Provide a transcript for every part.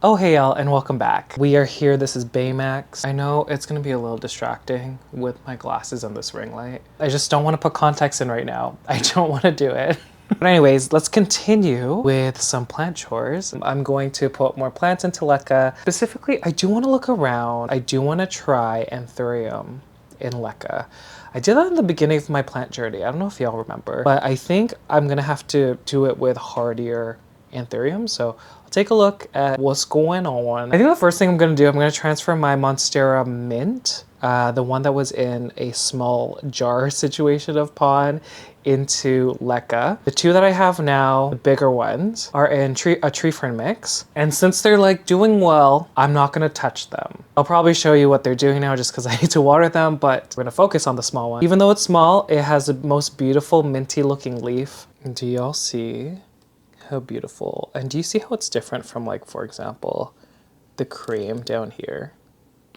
Oh hey y'all, and welcome back. We are here, this is Baymax. I know it's gonna be a little distracting with my glasses and this ring light. I just don't wanna put context in right now. I don't wanna do it. But anyways, let's continue with some plant chores. I'm going to put more plants into LECA. Specifically, I do wanna look around. I do wanna try Anthurium in LECA. I did that in the beginning of my plant journey. I don't know if y'all remember, but I think I'm gonna have to do it with hardier Anthurium. So I'll take a look at what's going on. I think the first thing I'm gonna do, I'm gonna transfer my Monstera mint, the one that was in a small jar situation of pond, into LECA. The two that I have now, the bigger ones, are in a tree fern mix. And since they're like doing well, I'm not gonna touch them. I'll probably show you what they're doing now just because I need to water them, but we're gonna focus on the small one. Even though it's small, it has the most beautiful minty looking leaf. Do y'all see how beautiful? And do you see how it's different from, like, for example, the cream down here?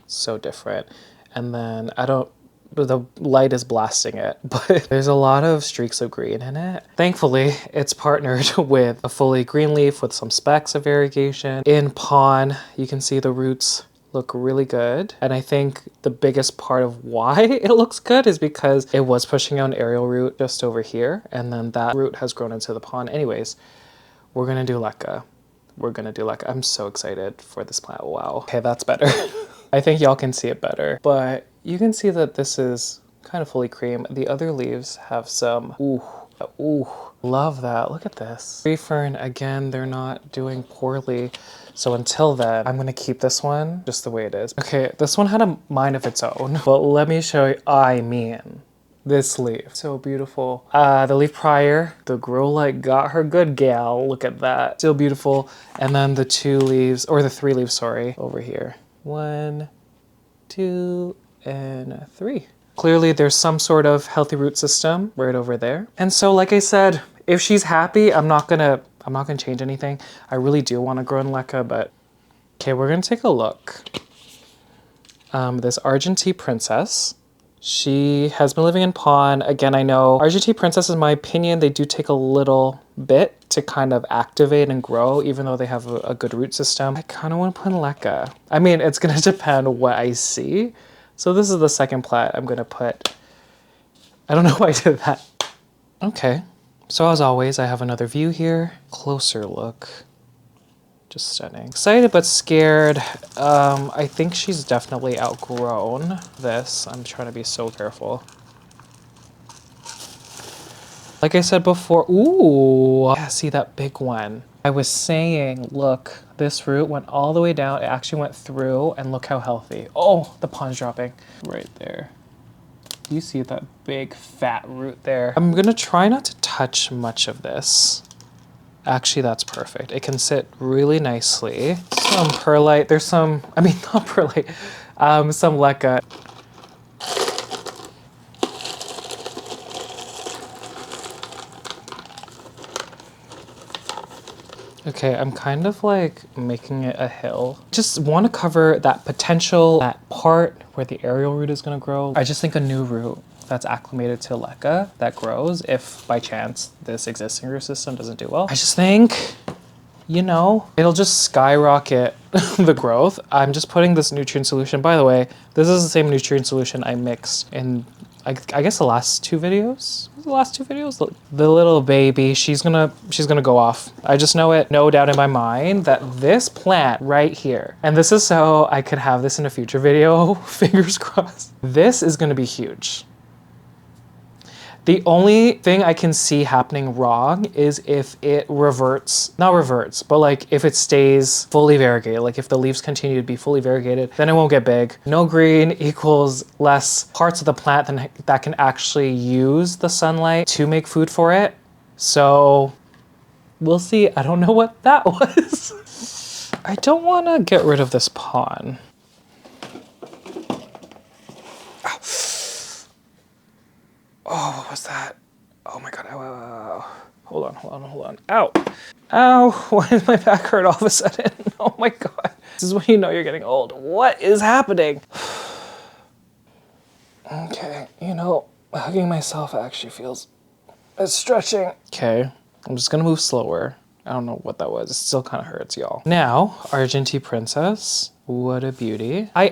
So different. And then the light is blasting it, but there's a lot of streaks of green in it. Thankfully, it's partnered with a fully green leaf with some specks of variegation. In pond, you can see the roots look really good. And I think the biggest part of why it looks good is because it was pushing out an aerial root just over here. And then that root has grown into the pond. Anyways, we're gonna do LECA. We're gonna do LECA. I'm so excited for this plant. Wow. Okay, that's better. I think y'all can see it better, but you can see that this is kind of fully cream. The other leaves have some, ooh, love that. Look at this. Tree fern, again, they're not doing poorly. So until then, I'm gonna keep this one just the way it is. Okay, this one had a mind of its own, but let me show you, this leaf, so beautiful. The leaf prior, the grow light got her good gal. Look at that, still beautiful. And then the two leaves, or the three leaves, sorry, over here. 1, 2, and 3. Clearly there's some sort of healthy root system right over there. And so, like I said, if she's happy, I'm not gonna change anything. I really do want to grow in LECA, but okay, we're gonna take a look. This Argentine princess. She has been living in pond. Again, I know Argentine princess, in my opinion, they do take a little bit to kind of activate and grow, even though they have a good root system. I kind of want to put in LECA. I mean, it's going to depend what I see. So this is the second plant I'm going to put. I don't know why I did that. Okay. So as always, I have another view here. Closer look. Just stunning. Excited but scared. I think she's definitely outgrown this. I'm trying to be so careful. Like I said before, ooh, yeah, see that big one. I was saying, look, this root went all the way down. It actually went through, and look how healthy. Oh, the pond's dropping right there. You see that big fat root there. I'm gonna try not to touch much of this. Actually, that's perfect. It can sit really nicely. Some perlite, there's some, I mean, not perlite, some LECA. Okay, I'm kind of like making it a hill. Just want to cover that potential, that part where the aerial root is gonna grow. I just think a new root that's acclimated to LECA that grows if by chance this existing root system doesn't do well. I just think, you know, it'll just skyrocket the growth. I'm just putting this nutrient solution. By the way, this is the same nutrient solution I mixed in, I guess the last two videos? The last two videos? The little baby, she's gonna go off. I just know it, no doubt in my mind, that this plant right here, and this is so I could have this in a future video, fingers crossed. This is gonna be huge. The only thing I can see happening wrong is if it not reverts, but like if it stays fully variegated, like if the leaves continue to be fully variegated, then it won't get big. No green equals less parts of the plant that can actually use the sunlight to make food for it. So we'll see. I don't know what that was. I don't want to get rid of this pond. Oh, what was that? Oh my God, ow, ow, ow. Hold on. Ow. Ow, why does my back hurt all of a sudden? Oh my God. This is when you know you're getting old. What is happening? Okay, you know, hugging myself actually feels, it's stretching. Okay, I'm just gonna move slower. I don't know what that was. It still kind of hurts, y'all. Now, Argentine Princess. What a beauty. I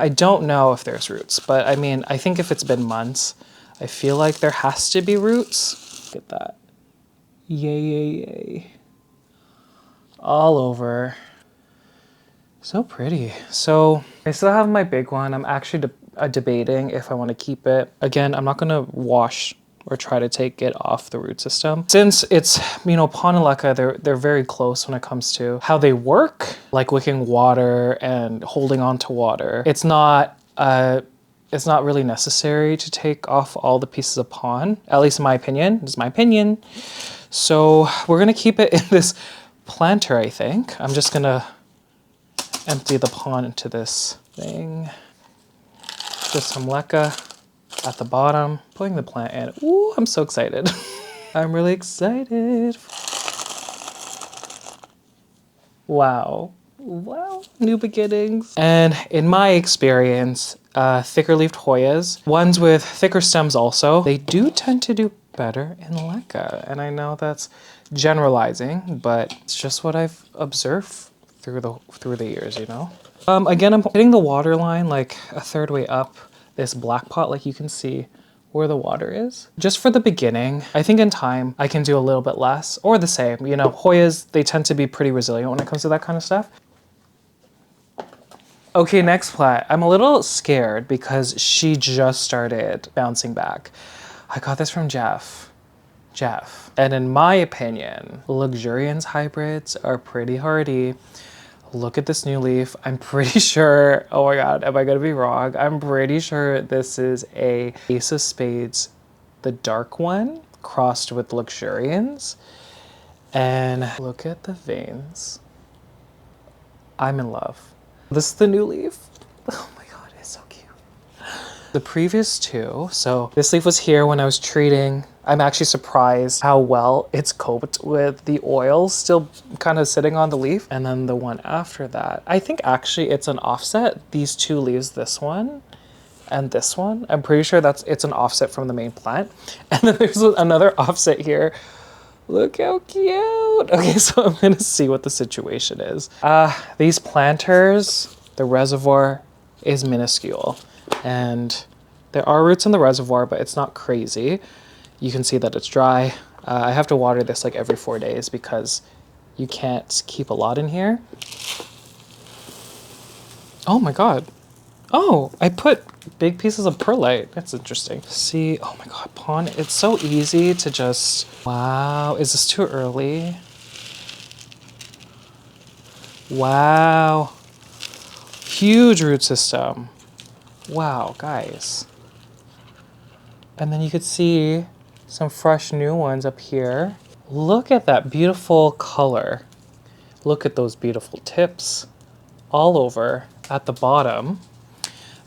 don't know if there's roots, but I mean, I think if it's been months, I feel like there has to be roots. Look at that. Yay, yay, yay. All over. So pretty. So I still have my big one. I'm actually debating if I want to keep it. Again, I'm not going to wash or try to take it off the root system. Since it's, you know, pond and LECA, they're very close when it comes to how they work, like wicking water and holding on to water. It's not really necessary to take off all the pieces of pond, at least in my opinion. This is my opinion. So we're gonna keep it in this planter, I think. I'm just gonna empty the pond into this thing. Just some LECA at the bottom, putting the plant in. Ooh, I'm so excited. I'm really excited. Wow. Wow, new beginnings. And in my experience, thicker leafed Hoyas, ones with thicker stems also, they do tend to do better in LECA. And I know that's generalizing, but it's just what I've observed through the years, you know? Again, I'm hitting the water line like a third way up this black pot, like you can see where the water is. Just for the beginning, I think in time I can do a little bit less or the same. You know, Hoyas, they tend to be pretty resilient when it comes to that kind of stuff. Okay, next plant. I'm a little scared because she just started bouncing back. I got this from Jeff. And in my opinion, Luxurians hybrids are pretty hardy. Look at this new leaf. I'm pretty sure, oh my God, am I gonna be wrong? I'm pretty sure this is a Ace of Spades, the dark one, crossed with Luxurians. And look at the veins. I'm in love. This is the new leaf. Oh my God, it's so cute. The previous two, so this leaf was here when I was treating. I'm actually surprised how well it's coped with the oil still kind of sitting on the leaf. And then the one after that, I think actually it's an offset. These two leaves, this one and this one, I'm pretty sure it's an offset from the main plant. And then there's another offset here. Look how cute. Okay, so I'm gonna see what the situation is. These planters, the reservoir is minuscule and there are roots in the reservoir, but it's not crazy. You can see that it's dry. I have to water this like every 4 days because you can't keep a lot in here. Oh my God. Oh, I put big pieces of perlite. That's interesting. See, oh my God, pond. It's so easy to just, wow. Is this too early? Wow. Huge root system. Wow, guys. And then you could see some fresh new ones up here. Look at that beautiful color. Look at those beautiful tips all over at the bottom.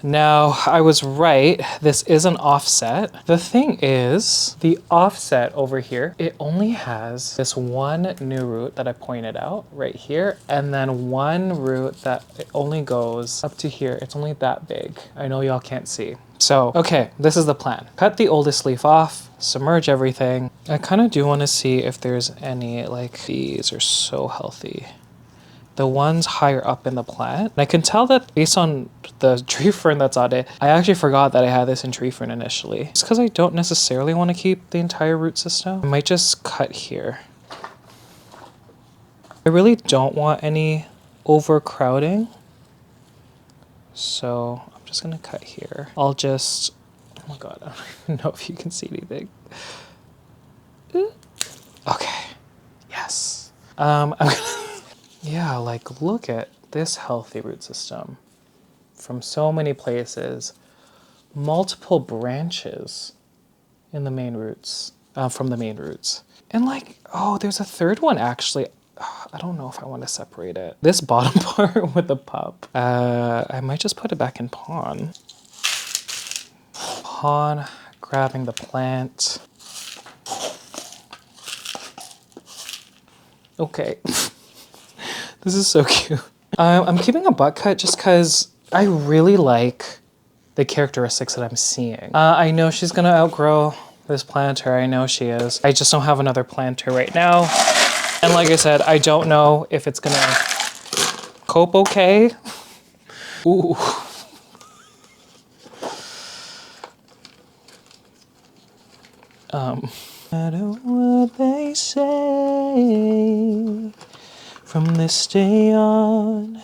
Now, I was right, this is an offset. The thing is, the offset over here, it only has this one new root that I pointed out right here, and then one root that it only goes up to here. It's only that big. I know y'all can't see. So, okay, this is the plan. Cut the oldest leaf off, submerge everything. I kind of do want to see if there's any, like, these are so healthy. The ones higher up in the plant. And I can tell that based on the tree fern that's on it, I actually forgot that I had this in tree fern initially. It's because I don't necessarily want to keep the entire root system. I might just cut here. I really don't want any overcrowding. So I'm just gonna cut here. I'll just, oh my God, I don't even know if you can see anything. Okay, yes. I'm gonna, yeah, like look at this healthy root system from so many places, multiple branches in the main roots, from the main roots. And like, oh, there's a third one actually. I don't know if I want to separate it. This bottom part with the pup, I might just put it back in pond. Pond, grabbing the plant. Okay. This is so cute. I'm keeping a butt cut just because I really like the characteristics that I'm seeing. I know she's gonna outgrow this planter. I know she is. I just don't have another planter right now. And like I said, I don't know if it's gonna cope okay. Ooh. I know what they say from this day on.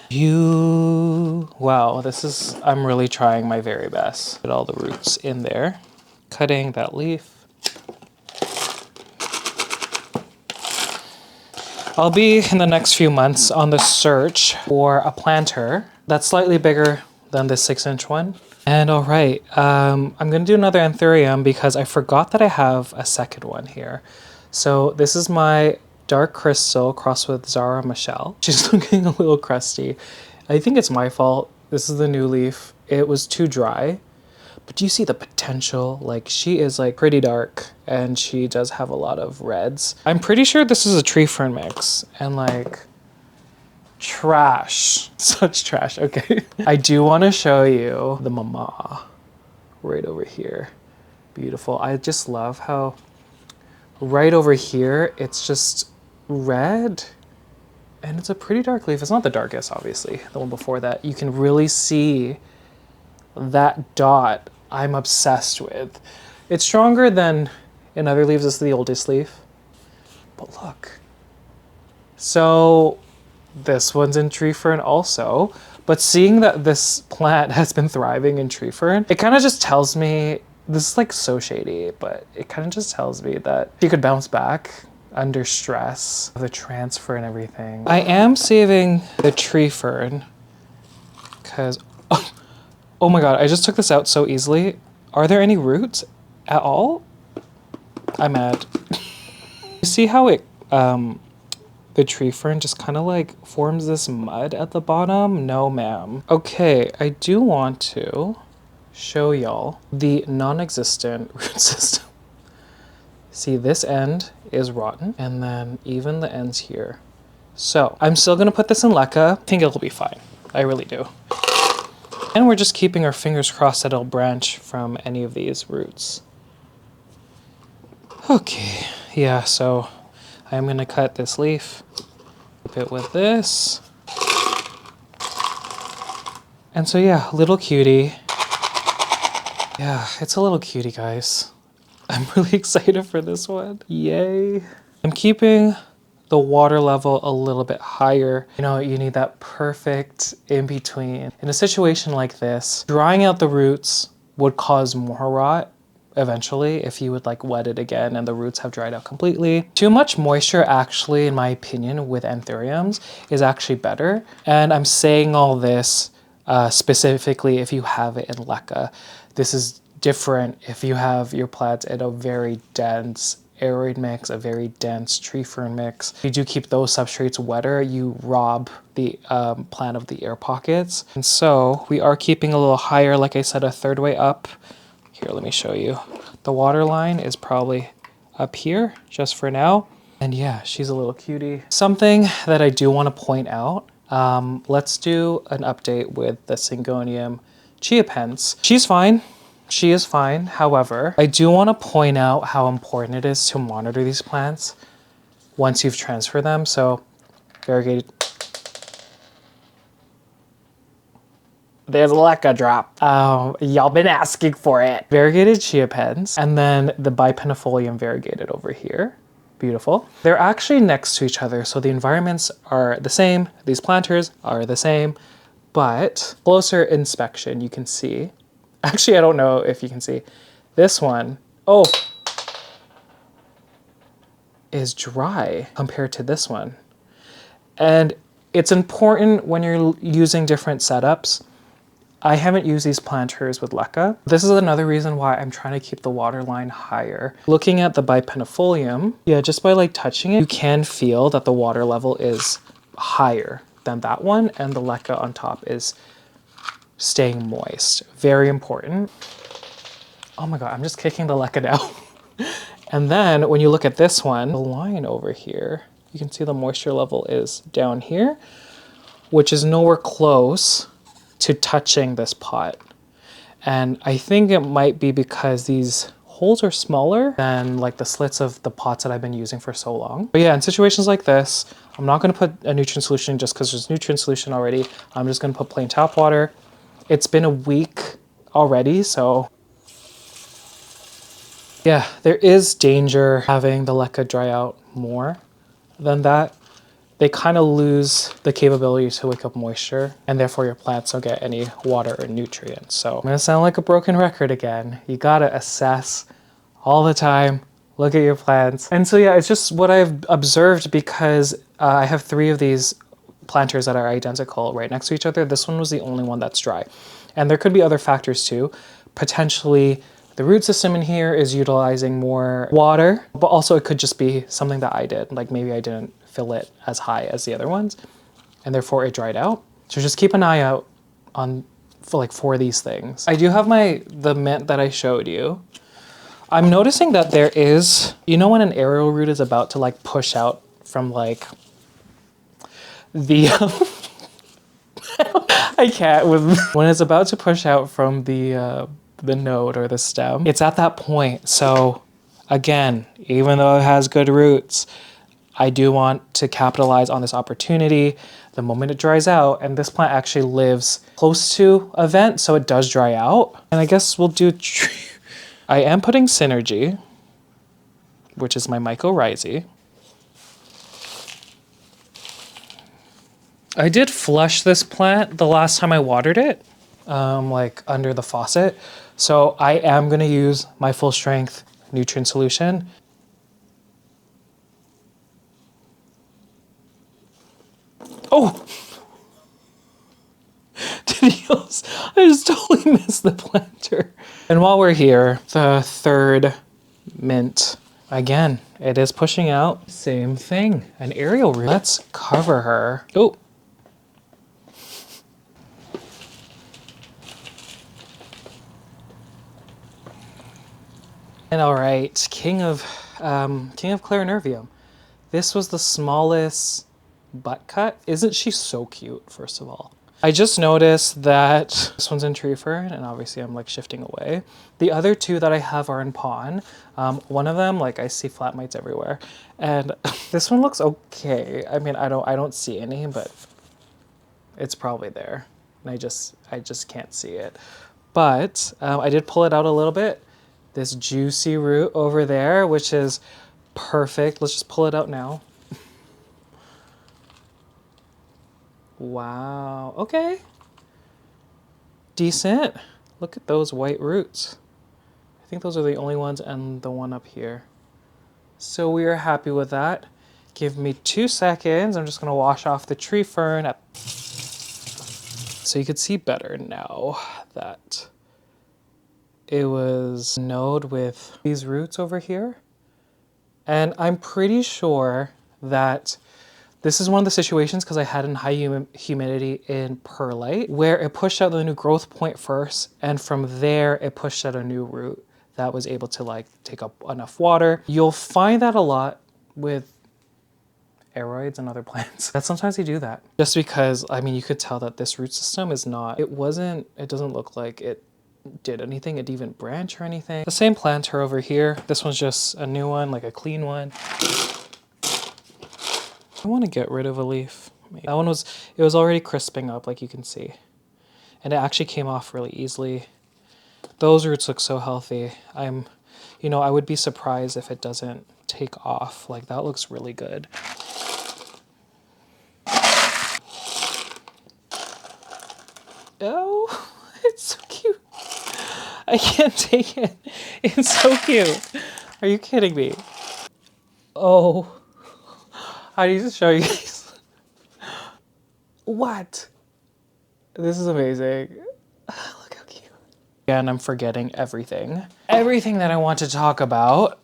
Wow, I'm really trying my very best. Get all the roots in there. Cutting that leaf. I'll be in the next few months on the search for a planter that's slightly bigger than this 6-inch one. And all right, I'm gonna do another anthurium because I forgot that I have a second one here. So this is my dark crystal crossed with zaramichelle. She's looking a little crusty. I think it's my fault. This is the new leaf. It was too dry. But do you see the potential? Like, she is like pretty dark and she does have a lot of reds. I'm pretty sure this is a tree fern mix and like trash, such trash. Okay. I do want to show you the mama right over here. Beautiful. I just love how right over here, it's just red and it's a pretty dark leaf. It's not the darkest, obviously. The one before that, you can really see that dot I'm obsessed with. It's stronger than in other leaves. This is the oldest leaf, but look. So this one's in tree fern also, but seeing that this plant has been thriving in tree fern, it kind of just tells me, this is like so shady, but it kind of just tells me that she could bounce back under stress of the transfer and everything. I am saving the tree fern because, oh my God, I just took this out so easily. Are there any roots at all? I'm mad. You see how it, the tree fern just kind of like forms this mud at the bottom? No, ma'am. Okay, I do want to show y'all the non-existent root system. See, this end is rotten, and then even the ends here. So I'm still gonna put this in LECA. I think it'll be fine. I really do. And we're just keeping our fingers crossed that it'll branch from any of these roots. Okay, yeah, so I'm gonna cut this leaf, keep it with this. And so yeah, little cutie. Yeah, it's a little cutie, guys. I'm really excited for this one. Yay. I'm keeping the water level a little bit higher. You know, you need that perfect in between. In a situation like this, drying out the roots would cause more rot eventually if you would like wet it again and the roots have dried out completely. Too much moisture actually, in my opinion, with anthuriums is actually better. And I'm saying all this specifically if you have it in LECA. This is different if you have your plants in a very dense arid mix, a very dense tree fern mix. If you do keep those substrates wetter, you rob the plant of the air pockets. And so we are keeping a little higher, like I said, a third way up. Here, let me show you. The water line is probably up here just for now. And yeah, she's a little cutie. Something that I do want to point out, let's do an update with the Syngonium chia pens. She's fine. She is fine. However, I do want to point out how important it is to monitor these plants once you've transferred them. So variegated. There's a LECA drop. Y'all been asking for it. Variegated chia pens, and then the bipennifolium variegated over here. Beautiful. They're actually next to each other, so the environments are the same. These planters are the same, but closer inspection, you can see. Actually, I don't know if you can see. This one, oh, is dry compared to this one. And it's important when you're using different setups. I haven't used these planters with LECA. This is another reason why I'm trying to keep the water line higher. Looking at the bipennifolium, yeah, just by like touching it, you can feel that the water level is higher than that one, and the LECA on top is staying moist. Very important. Oh my God, I'm just kicking the LECA down. And then when you look at this one, the line over here, you can see the moisture level is down here, which is nowhere close to touching this pot. And I think it might be because these holes are smaller than like the slits of the pots that I've been using for so long. But yeah, in situations like this, I'm not gonna put a nutrient solution just because there's nutrient solution already. I'm just gonna put plain tap water. It's been a week already, so yeah, there is danger having the LECA dry out more than that. They kind of lose the capability to wake up moisture, and therefore your plants don't get any water or nutrients. So I'm gonna sound like a broken record again. You gotta assess all the time, look at your plants. And so yeah, it's just what I've observed because I have 3 of these planters that are identical right next to each other. This one was the only one that's dry. And there could be other factors too. Potentially the root system in here is utilizing more water, but also it could just be something that I did. Like maybe I didn't fill it as high as the other ones and therefore it dried out. So just keep an eye out on for these things. I do have the mint that I showed you. I'm noticing that there is, you know when an aerial root is about to like push out from like the, I can't with, when it's about to push out from the node or the stem, it's at that point. So again, even though it has good roots, I do want to capitalize on this opportunity the moment it dries out, and this plant actually lives close to a vent, so it does dry out. And I guess we'll do, I am putting Synergy, which is my mycorrhizae. I did flush this plant the last time I watered it, like under the faucet. So I am gonna use my full strength nutrient solution. Oh! I just totally missed the planter. And while we're here, the 3rd mint, again, it is pushing out. Same thing, an aerial root. Let's cover her. Oh. And all right, King of Clarinervium. This was the smallest butt cut. Isn't she so cute, first of all? I just noticed that this one's in tree fern, and obviously I'm like shifting away. The other 2 that I have are in pond. One of them, like I see flat mites everywhere. And this one looks okay. I mean, I don't see any, but it's probably there. And I just can't see it. But I did pull it out a little bit. This juicy root over there, which is perfect. Let's just pull it out now. Wow, okay. Decent. Look at those white roots. I think those are the only ones and the one up here. So we are happy with that. Give me 2 seconds. I'm just gonna wash off the tree fern. So you could see better now that it was a node with these roots over here. And I'm pretty sure that this is one of the situations, because I had in high humidity in perlite, where it pushed out the new growth point first, and from there it pushed out a new root that was able to like take up enough water. You'll find that a lot with aroids and other plants. That sometimes they do that. Just because, I mean, you could tell that this root system is not, it doesn't look like it did anything, it didn't even branch or anything. The same planter over here. This one's just a new one, like a clean one. I want to get rid of a leaf. That one was already crisping up, like you can see. And it actually came off really easily. Those roots look so healthy. I would be surprised if it doesn't take off. Like that looks really good. Oh, it's so cute. I can't take it. It's so cute. Are you kidding me? Oh. I need to show you guys. What? This is amazing. Look how cute. And I'm forgetting everything. Everything that I want to talk about.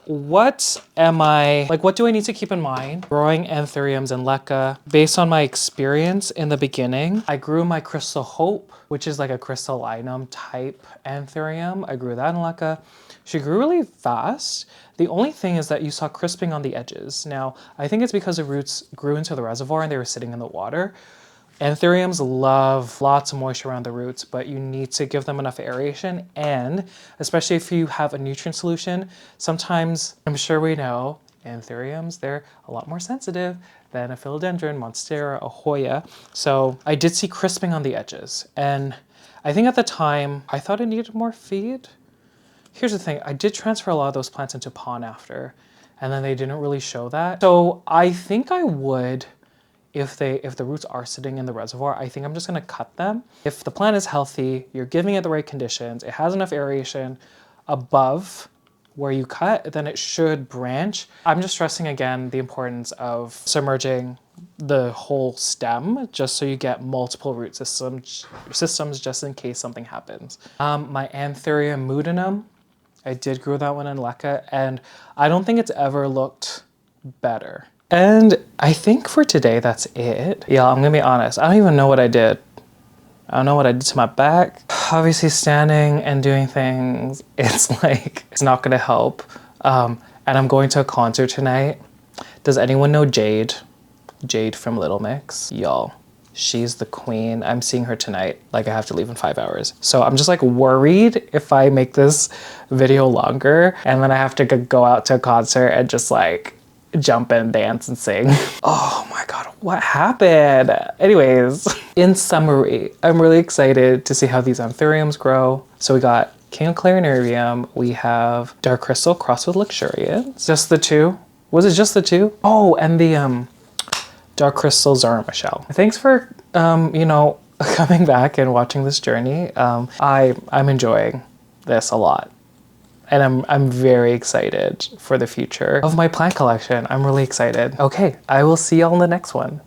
What do I need to keep in mind? Growing anthuriums in LECA. Based on my experience in the beginning, I grew my Crystal Hope, which is like a Crystallinum type anthurium. I grew that in LECA. She grew really fast. The only thing is that you saw crisping on the edges. Now, I think it's because the roots grew into the reservoir and they were sitting in the water. Anthuriums love lots of moisture around the roots, but you need to give them enough aeration, and especially if you have a nutrient solution, sometimes, I'm sure we know, anthuriums, they're a lot more sensitive than a philodendron, Monstera, a Hoya. So I did see crisping on the edges, and I think at the time, I thought it needed more feed. Here's the thing, I did transfer a lot of those plants into pond after, and then they didn't really show that. So I think I would, if the roots are sitting in the reservoir, I think I'm just gonna cut them. If the plant is healthy, you're giving it the right conditions, it has enough aeration above where you cut, then it should branch. I'm just stressing again the importance of submerging the whole stem just so you get multiple root systems just in case something happens. My Anthurium mutinum, I did grow that one in LECA, and I don't think it's ever looked better. And I think for today, that's it. Yeah, I'm gonna be honest, I don't even know what I did. I don't know what I did to my back. Obviously standing and doing things, it's like, it's not gonna help. And I'm going to a concert tonight. Does anyone know Jade? Jade from Little Mix? Y'all, she's the queen. I'm seeing her tonight. Like, I have to leave in 5 hours. So I'm just like worried if I make this video longer and then I have to go out to a concert and just like jump and dance and sing. Oh my God, what happened? Anyways, in summary, I'm really excited to see how these anthuriums grow. So we got King of Clarinervium, we have Dark Crystal crossed with Luxurians. Just the two? Was it just the two? Oh, and the Dark Crystal zaramichelle. Thanks for, you know, coming back and watching this journey. I'm enjoying this a lot. And I'm very excited for the future of my plant collection. I'm really excited. Okay, I will see y'all in the next one.